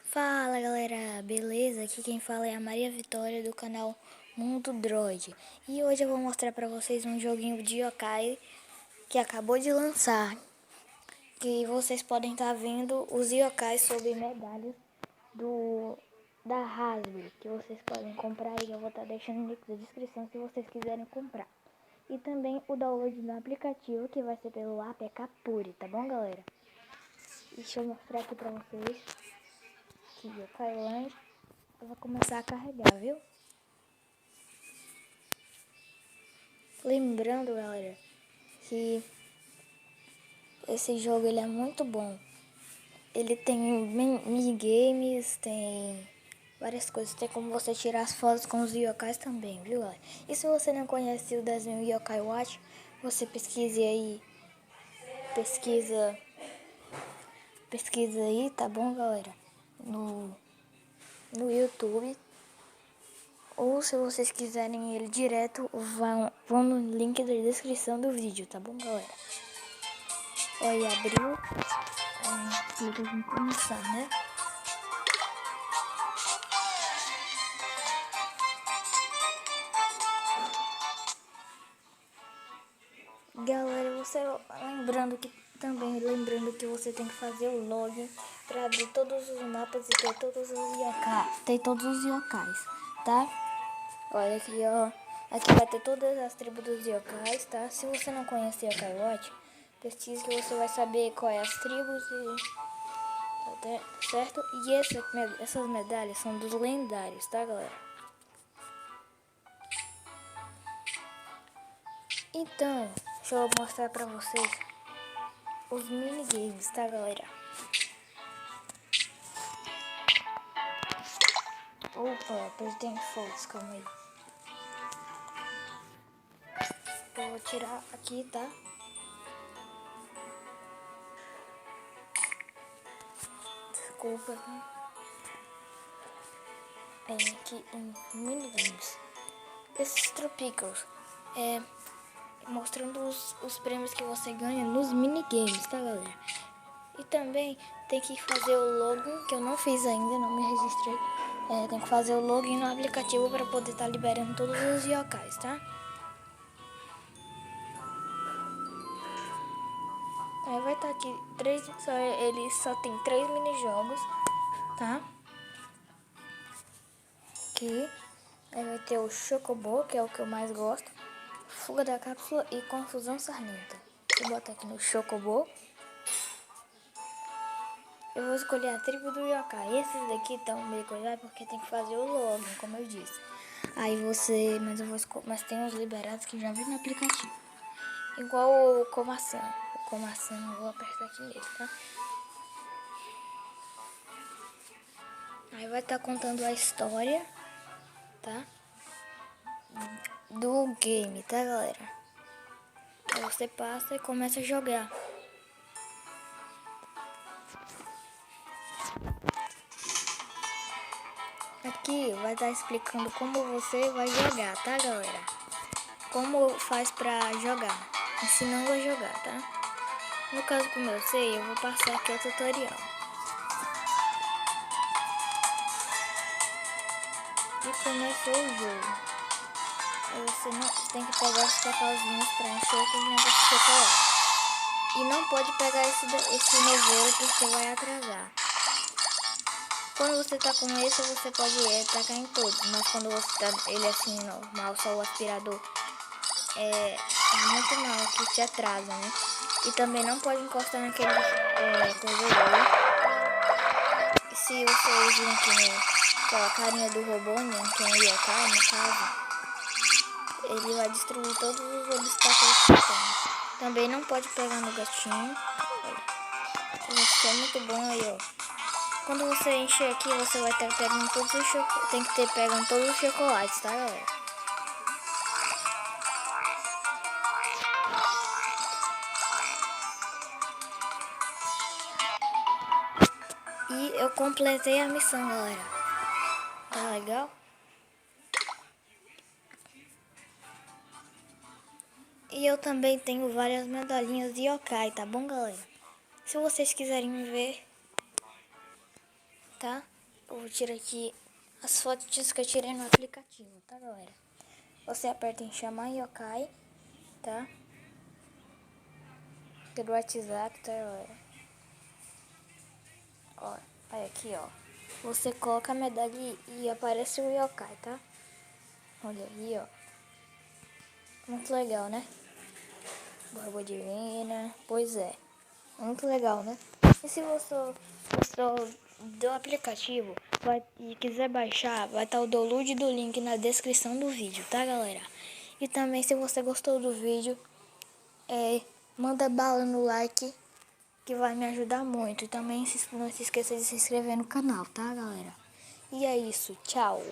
Fala galera, beleza? Aqui quem fala é a Maria Vitória do canal Mundo Droid. E hoje eu vou mostrar pra vocês um joguinho de yokai que acabou de lançar. Que vocês podem estar vendo os yokais sob medalhas da Hasbro. Que vocês podem comprar aí, eu vou estar deixando o link na descrição se vocês quiserem comprar. E também o download do aplicativo que vai ser pelo APK Puri, tá bom galera? Deixa eu mostrar aqui pra vocês. Aqui, Yokai Land. Eu vou começar a carregar, viu? Lembrando, galera, que esse jogo ele é muito bom. Ele tem minigames, tem várias coisas. Tem como você tirar as fotos com os yokais também, viu, galera? E se você não conhece o desenho Yokai Watch, você pesquise aí. Pesquisa aí, tá bom, galera? No YouTube. Ou se vocês quiserem ele direto, vão no link da descrição do vídeo, tá bom, galera? Olha, abriu. Aí, vamos começar, né? Galera, lembrando que você tem que fazer o login para abrir todos os mapas e ter todos os yokais, tá? Olha aqui, ó. Aqui vai ter todas as tribos dos yokais, tá? Se você não conhece Yokai Watch, pesquise que você vai saber qual é as tribos certo? E essas medalhas são dos lendários, tá, galera? Então, deixa eu mostrar pra vocês os minigames, tá, galera? Opa, apertei em fotos, calma aí. Eu vou tirar aqui, tá? Desculpa, né? Aqui em minigames. Esses Tropicals mostrando os prêmios que você ganha nos minigames, tá, galera? E também tem que fazer o login, que eu não fiz ainda, não me registrei. Tem que fazer o login no aplicativo para poder estar liberando todos os yokais, tá? Aí vai estar aqui ele só tem 3 minijogos, tá? Aqui. Aí vai ter o Chocobo, que é o que eu mais gosto. Fuga da cápsula e confusão sarnenta. Vou botar aqui no Chocobo. Eu vou escolher a tribo do yokai. Esses daqui estão meio coisados porque tem que fazer o login, como eu disse. Aí mas tem uns liberados que já vem no aplicativo. Igual o Komasan. O Komasan eu vou apertar aqui nele, tá? Aí vai estar contando a história, tá? Do game, tá, galera? Aí você passa e começa a jogar. Aqui vai estar explicando como você vai jogar, tá, galera? Como faz pra jogar, ensinando a jogar, tá? No caso, como eu sei, eu vou passar aqui o tutorial. E começou o jogo. Aí você tem que pegar os cacauzinhos pra encher o negócio de chocolate. E não pode pegar esse nevoeiro porque vai atrasar. Quando você tá com esse, você pode tacar em todos. Mas quando você tá ele assim, normal, só o aspirador, é muito mal, que te atrasa, né? E também não pode encostar naquele coisa ali. E se vocês virem aqui aquela carinha do robô, né, que é um yokai, no caso, ele vai destruir todos os obstáculos que tem. Também não pode pegar no gatinho. Isso é muito bom aí, ó. Quando você encher aqui, você vai estar pegando todos os chocolates. Tem que ter pegando todos os chocolates, tá, galera? E eu completei a missão, galera. Tá legal? E eu também tenho várias medalhinhas de yokai, tá bom, galera? Se vocês quiserem me ver, tá? Eu vou tirar aqui as fotos que eu tirei no aplicativo, tá, galera? Você aperta em chamar yokai, tá? Pelo WhatsApp, tá, galera? Ó, aí aqui, ó. Você coloca a medalha e aparece o yokai, tá? Olha aí, ó. Muito legal, né? Barba divina. Pois é. Muito legal, né? E se você gostou do aplicativo e quiser baixar, vai estar o download do link na descrição do vídeo, tá, galera? E também, se você gostou do vídeo, manda bala no like, que vai me ajudar muito. E também não se esqueça de se inscrever no canal, tá, galera? E é isso. Tchau.